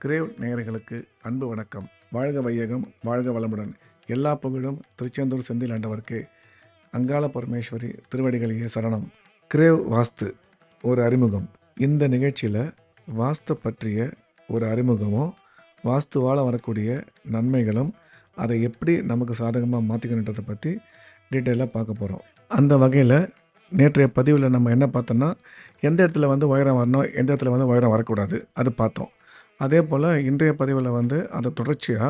Grave நேயர்களுக்கு அன்பு வணக்கம். வாழ்க வையகம், வாழ்க வளமுடன். எல்லா புகழும் திருச்செந்தூர் செந்தில் ஆண்டவர்க்கே. அங்காள பரமேஸ்வரி திருவடிகளையே சரணம். கிரேவ் வாஸ்து ஒரு அறிமுகம். இந்த நிகழ்ச்சியில் வாஸ்து பற்றிய ஒரு அறிமுகமும், வாஸ்துவால் வரக்கூடிய நன்மைகளும், அதை எப்படி நமக்கு சாதகமாக மாற்றிக்கணுன்றதை பற்றி டீட்டெயிலாக பார்க்க போகிறோம். அந்த வகையில் நேற்றைய பதிவில் நம்ம என்ன பார்த்தோன்னா, எந்த இடத்துல உயரம் வரணும், எந்த இடத்துல உயரம் வரக்கூடாது, அது பார்த்தோம். அதே போல் இன்றைய பதிவில் அதை தொடர்ச்சியாக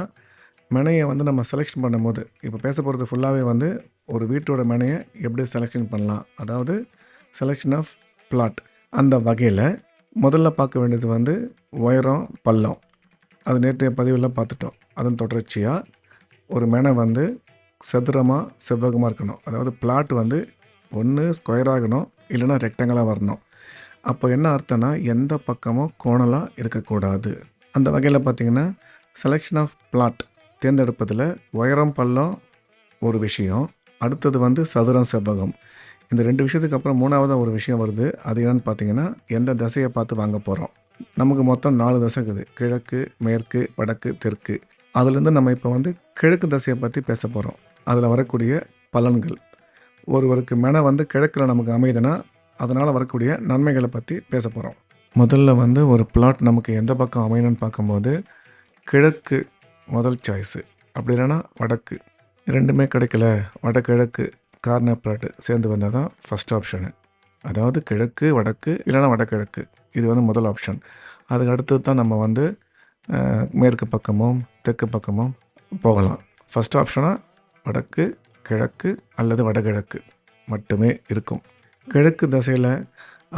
மெனையை நம்ம செலெக்ஷன் பண்ணும்போது, இப்போ பேச போகிறது ஃபுல்லாகவே ஒரு வீட்டோட மெனையை எப்படி செலெக்ஷன் பண்ணலாம், அதாவது செலெக்ஷன் ஆஃப் பிளாட். அந்த வகையில் முதல்ல பார்க்க வேண்டியது உயரம், பள்ளம். அது நேற்றைய பதிவில் பார்த்துட்டோம். அதன் தொடர்ச்சியாக ஒரு மெனை சதுரமாக செவ்வகமாக இருக்கணும். அதாவது பிளாட் ஒன்று ஸ்கொயராகணும், இல்லைனா ரெக்டாங்கிளாக வரணும். அப்போ என்ன அர்த்தம்னா, எந்த பக்கமும் கோணலாக இருக்கக்கூடாது. அந்த வகையில் பார்த்திங்கன்னா, செலெக்ஷன் ஆஃப் பிளாட் தேர்ந்தெடுப்பதில் உயரம், பள்ளம் ஒரு விஷயம், அடுத்தது சதுரம், செவ்வகம். இந்த ரெண்டு விஷயத்துக்கு அப்புறம் மூணாவதாக ஒரு விஷயம் வருது. அது என்னென்னு பார்த்திங்கன்னா, எந்த திசையை பார்த்து வாங்க போகிறோம். நமக்கு மொத்தம் 4 திசை இருக்குது: கிழக்கு, மேற்கு, வடக்கு, தெற்கு. அதுலேருந்து நம்ம இப்போ கிழக்கு திசையை பற்றி பேச போகிறோம். அதில் வரக்கூடிய பலன்கள், ஒருவருக்கு மெனை கிழக்கில் நமக்கு அமையுதுன்னா அதனால் வரக்கூடிய நன்மைகளை பற்றி பேச போகிறோம். முதல்ல ஒரு பிளாட் நமக்கு எந்த பக்கம் அமையணும்னு பார்க்கும்போது, கிழக்கு முதல் சாய்ஸு, அப்படி இல்லைன்னா வடக்கு. ரெண்டுமே கிடைக்கல, வடகிழக்கு கார்னர் பிளாட்டு சேர்ந்து வந்தால் தான் ஃபஸ்ட் ஆப்ஷனு. அதாவது கிழக்கு, வடக்கு, இல்லைனா வடகிழக்கு, இது முதல் ஆப்ஷன். அதுக்கு அடுத்தது தான் நம்ம மேற்கு பக்கமும் தெற்கு பக்கமும் போகலாம். ஃபஸ்ட் ஆப்ஷனாக வடக்கு, கிழக்கு அல்லது வடகிழக்கு மட்டுமே இருக்கும். கிழக்கு திசையில்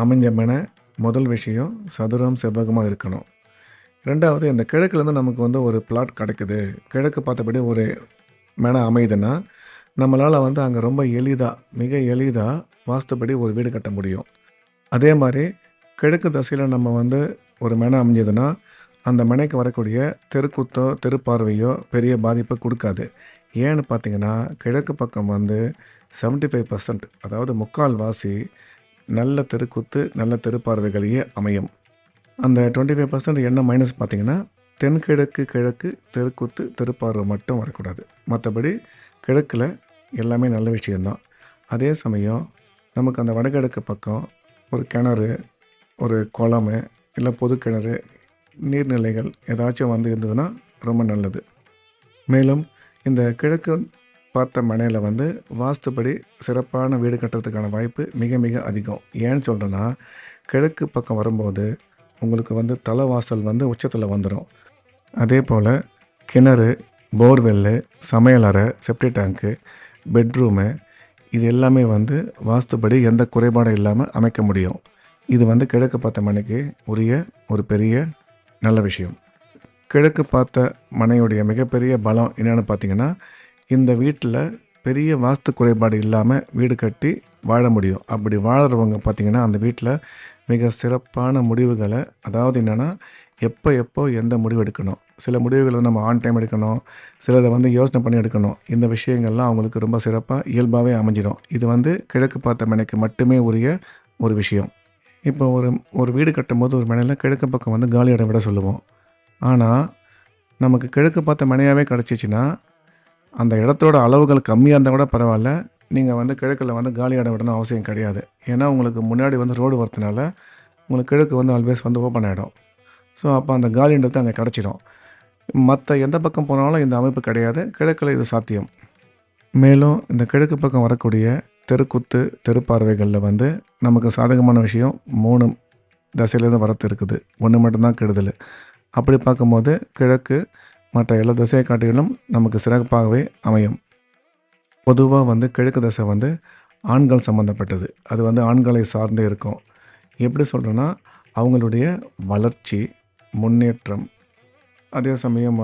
அமைஞ்ச மெனை முதல் விஷயம் சதுரம், செவ்வகமாக இருக்கணும். ரெண்டாவது, இந்த கிழக்குலேருந்து நமக்கு ஒரு பிளாட் கிடைக்குது, கிழக்கு பார்த்தபடி ஒரு மெனை அமையுதுன்னா நம்மளால் அங்கே ரொம்ப எளிதாக, மிக எளிதாக வாஸ்துபடி ஒரு வீடு கட்ட முடியும். அதே மாதிரி கிழக்கு திசையில் நம்ம ஒரு மெனை அமைஞ்சதுன்னா அந்த மெனைக்கு வரக்கூடிய தெருக்குத்தோ தெருப்பார்வையோ பெரிய பாதிப்பை கொடுக்காது. ஏன்னு பார்த்திங்கன்னா, கிழக்கு பக்கம் 75%, அதாவது முக்கால் வாசி நல்ல தெருக்குத்து, நல்ல தெருப்பார்வைகளையே அமையும். அந்த 25% என்ன மைனஸ் பார்த்திங்கன்னா, தென்கிழக்கு, கிழக்கு, தெருக்குத்து, தெருப்பார்வை மட்டும் வரக்கூடாது. மற்றபடி கிழக்கில் எல்லாமே நல்ல விஷயந்தான். அதே சமயம் நமக்கு அந்த வடகிழக்கு பக்கம் ஒரு கிணறு, ஒரு குளம், இல்லை பொது கிணறு, நீர்நிலைகள் ஏதாச்சும் இருந்ததுன்னா ரொம்ப நல்லது. மேலும் இந்த கிழக்கு பார்த்த மனையில் வாஸ்துபடி சிறப்பான வீடு கட்டுறதுக்கான வாய்ப்பு மிக மிக அதிகம். ஏன்னு சொல்கிறேன்னா, கிழக்கு பக்கம் வரும்போது உங்களுக்கு தலைவாசல் உச்சத்தில் வந்துடும். அதே போல் கிணறு, போர்வெல்லு, சமையலறை, செப்டி டேங்க்கு, பெட்ரூமு, இது எல்லாமே வாஸ்துபடி எந்த குறைபாடும் இல்லாமல் அமைக்க முடியும். இது கிழக்கு பார்த்த மனைக்கு உரிய ஒரு பெரிய நல்ல விஷயம். கிழக்கு பார்த்த மனையுடைய மிகப்பெரிய பலம் என்னென்னு பார்த்திங்கன்னா, இந்த வீட்டில் பெரிய வாஸ்து குறைபாடு இல்லாமல் வீடு கட்டி வாழ முடியும். அப்படி வாழறவங்க பார்த்திங்கன்னா அந்த வீட்டில் மிக சிறப்பான முடிவுகளை, அதாவது என்னென்னா எப்போ எந்த முடிவு எடுக்கணும், சில முடிவுகளை நம்ம ஆன் டைம் எடுக்கணும், சிலதை யோசனை பண்ணி எடுக்கணும். இந்த விஷயங்கள்லாம் அவங்களுக்கு ரொம்ப சிறப்பாக இயல்பாகவே அமைஞ்சிடும். இது கிழக்கு பார்த்த மனைக்கு மட்டுமே உரிய ஒரு விஷயம். இப்போ ஒரு வீடு கட்டும்போது ஒரு மனையில் கிழக்கு பக்கம் காலி இடம் விட சொல்லுவோம். ஆனால் நமக்கு கிழக்கு பார்த்த மனையாகவே கிடச்சிச்சின்னா அந்த இடத்தோட அளவுகள் கம்மியாக இருந்தால் கூட பரவாயில்ல, நீங்கள் கிழக்கில் காலி இடம் விடணும் அவசியம் கிடையாது. ஏன்னா உங்களுக்கு முன்னாடி ரோடு வரதுனால உங்களுக்கு கிழக்கு ஆல்வேஸ் ஓப்பன் ஆகிடும். ஸோ அப்போ அந்த காலின்றது அங்கே கிடச்சிடும். மற்ற எந்த பக்கம் போனாலும் இந்த அமைப்பு கிடையாது, கிழக்கில் இது சாத்தியம். மேலும் இந்த கிழக்கு பக்கம் வரக்கூடிய தெருக்குத்து, தெருப்பார்வைகளில் நமக்கு சாதகமான விஷயம் 3 திசையிலேருந்து வரத்து இருக்குது. ஒன்று மட்டும்தான் கெடுதல். அப்படி பார்க்கும்போது கிழக்கு மற்ற எல்லா திசையை காட்டிலும் நமக்கு சிறப்பாகவே அமையும். பொதுவாக கிழக்கு திசை ஆண்கள் சம்மந்தப்பட்டது. அது ஆண்களை சார்ந்தே இருக்கும். எப்படி சொல்கிறேன்னா, அவங்களுடைய வளர்ச்சி, முன்னேற்றம், அதே சமயம்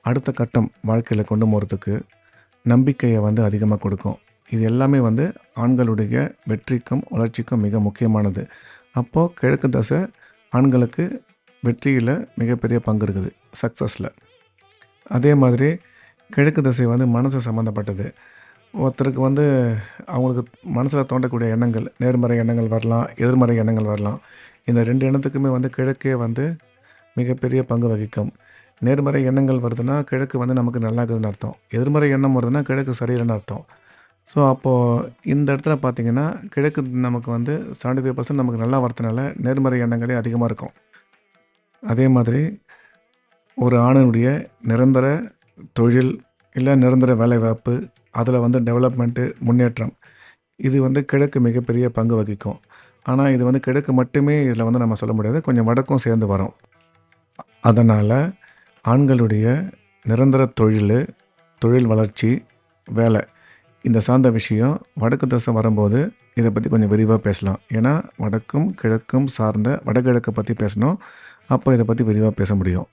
அடுத்த கட்டம் வாழ்க்கையில் கொண்டு போகிறதுக்கு நம்பிக்கையை அதிகமாக கொடுக்கும். இது எல்லாமே ஆண்களுடைய வெற்றிக்கும் வளர்ச்சிக்கும் மிக முக்கியமானது. அப்போது கிழக்கு திசை ஆண்களுக்கு வெற்றியில் மிகப்பெரிய பங்கு இருக்குது, சக்ஸஸில். அதே மாதிரி கிழக்கு திசை மனசு சம்மந்தப்பட்டது. ஒருத்தருக்கு அவங்களுக்கு மனசில் தோன்றக்கூடிய எண்ணங்கள், நேர்மறை எண்ணங்கள் வரலாம், எதிர்மறை எண்ணங்கள் வரலாம். இந்த 2 எண்ணத்துக்குமே கிழக்கே மிகப்பெரிய பங்கு வகிக்கும். நேர்மறை எண்ணங்கள் வருதுன்னா கிழக்கு வந்து நமக்கு நல்லா இருக்குதுன்னு அர்த்தம். எதிர்மறை எண்ணம் வருதுன்னா கிழக்கு சரியில்லைன்னு அர்த்தம். ஸோ அப்போது இந்த இடத்துல பார்த்திங்கன்னா கிழக்கு நமக்கு வந்து 75% நமக்கு நல்லா வரதுனால நேர்மறை எண்ணங்களே அதிகமாக இருக்கும். அதே மாதிரி ஒரு ஆணினுடைய நிரந்தர தொழில் இல்லை நிரந்தர வேலைவாய்ப்பு, அதில் வந்து டெவலப்மெண்ட்டு, முன்னேற்றம், இது வந்து கிழக்கு மிகப்பெரிய பங்கு வகிக்கும். ஆனால் இது வந்து கிழக்கு மட்டுமே இதில் வந்து நம்ம சொல்ல முடியாது, கொஞ்சம் வடக்கும் சேர்ந்து வரும். அதனால் ஆண்களுடைய நிரந்தர தொழில் வளர்ச்சி, வேலை, இந்த சார்ந்த விஷயம் வடக்கு திசை வரும்போது இதை பற்றி கொஞ்சம் விரிவாக பேசலாம். ஏன்னா வடக்கும் கிழக்கும் சார்ந்த வடகிழக்கை பற்றி பேசணும். அப்போ இதை பற்றி விரிவாக பேச முடியும்.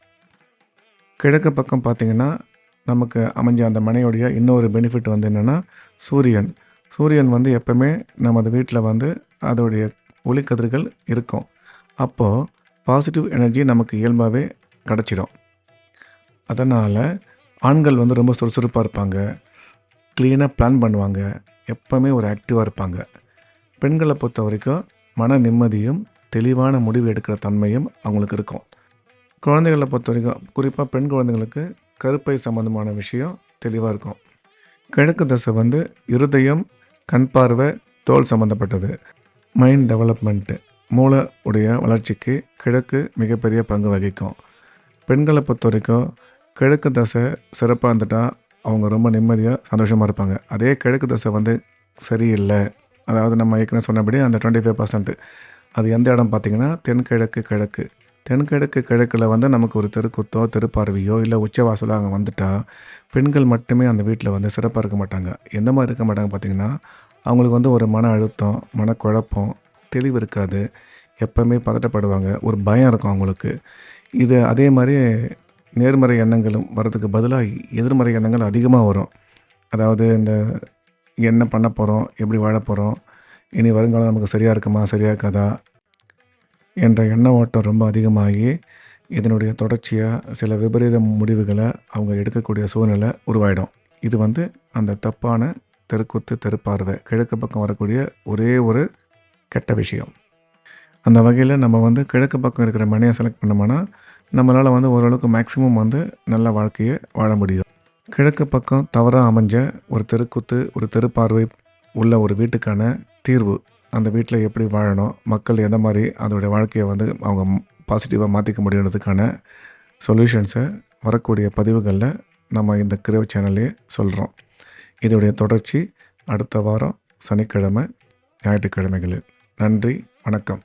கிழக்கு பக்கம் பார்த்திங்கன்னா நமக்கு அமைஞ்ச அந்த மனையோடைய இன்னொரு பெனிஃபிட் வந்து என்னென்னா சூரியன் வந்து எப்போவுமே நமது வீட்டில் வந்து அதோடைய ஒளிக்கதிர்கள் இருக்கும். அப்போது பாசிட்டிவ் எனர்ஜி நமக்கு இயல்பாகவே கிடச்சிடும். அதனால் ஆண்கள் வந்து ரொம்ப சுறுசுறுப்பாக இருப்பாங்க, க்ளீனாக பிளான் பண்ணுவாங்க, எப்போவுமே ஒரு ஆக்டிவாக இருப்பாங்க. பெண்களை பொறுத்த வரைக்கும் மன நிம்மதியும் தெளிவான முடிவு எடுக்கிற தன்மையும் அவங்களுக்கு இருக்கும். குழந்தைகளை பொறுத்த வரைக்கும் குறிப்பாக பெண் குழந்தைங்களுக்கு கருப்பை சம்மந்தமான விஷயம் தெளிவாக இருக்கும். கிழக்கு தசை வந்து இருதயம், கண் பார்வை, தோல் சம்மந்தப்பட்டது. மைண்ட் டெவலப்மெண்ட்டு, மூளை உடைய வளர்ச்சிக்கு கிழக்கு மிகப்பெரிய பங்கு வகிக்கும். பெண்களை பொறுத்த வரைக்கும் கிழக்கு தசை சிறப்பாக இருந்துட்டால் அவங்க ரொம்ப நிம்மதியாக சந்தோஷமாக இருப்பாங்க. அதே கிழக்கு தசை வந்து சரியில்லை, அதாவது நம்ம ஏற்கனவே சொன்னபடி அந்த 25% அது எந்த இடம் பார்த்திங்கன்னா தென்கிழக்கு கிழக்கில் வந்து நமக்கு ஒரு தெருக்குத்தோ தெருப்பார்வையோ இல்லை உச்சவாசலோ அங்கே வந்துட்டால் பெண்கள் மட்டுமே அந்த வீட்டில் வந்து சிறப்பாக இருக்க மாட்டாங்க. எந்த மாதிரி இருக்க மாட்டாங்க பார்த்திங்கன்னா, அவங்களுக்கு வந்து ஒரு மன அழுத்தம், மனக்குழப்பம், தெளிவு இருக்காது, எப்போவுமே பதட்டப்படுவாங்க, ஒரு பயம் இருக்கும் அவங்களுக்கு. இது அதே மாதிரி நேர்மறை எண்ணங்களும் வர்றதுக்கு பதிலாக எதிர்மறை எண்ணங்கள் அதிகமாக வரும். அதாவது இந்த என்ன பண்ண போகிறோம், எப்படி வாழ போகிறோம், இனி வருங்காலம் நமக்கு சரியாக இருக்குமா சரியாக இருக்காதா என்ற எண்ண ஓட்டம் ரொம்ப அதிகமாகி இதனுடைய தொடர்ச்சியாக சில விபரீத முடிவுகளை அவங்க எடுக்கக்கூடிய சூழ்நிலை உருவாயிடும். இது வந்து அந்த தப்பான தெருப்பார்வை, கிழக்கு பக்கம் வரக்கூடிய ஒரே ஒரு கெட்ட விஷயம். அந்த வகையில் நம்ம வந்து கிழக்கு பக்கம் இருக்கிற மனையை செலக்ட் பண்ணோம்னா நம்மளால் வந்து ஓரளவுக்கு மேக்ஸிமம் வந்து நல்ல வாழ்க்கையை வாழ முடியும். கிழக்கு பக்கம் தவறாக அமைஞ்ச ஒரு தெருக்குத்து, ஒரு தெருப்பார்வை உள்ள ஒரு வீட்டுக்கான தீர்வு, அந்த வீட்டில் எப்படி வாழணும், மக்கள் எந்த மாதிரி அதோடைய வாழ்க்கையை வந்து அவங்க பாசிட்டிவாக மாற்றிக்க முடியுன்றதுக்கான சொல்யூஷன்ஸை வரக்கூடிய பதிவுகளில் நம்ம இந்த கிரேவ் சேனல்லே சொல்கிறோம். இதோடைய தொடர்ச்சி அடுத்த வாரம் சனிக்கிழமை, ஞாயிற்றுக்கிழமைகளில். நன்றி, வணக்கம்.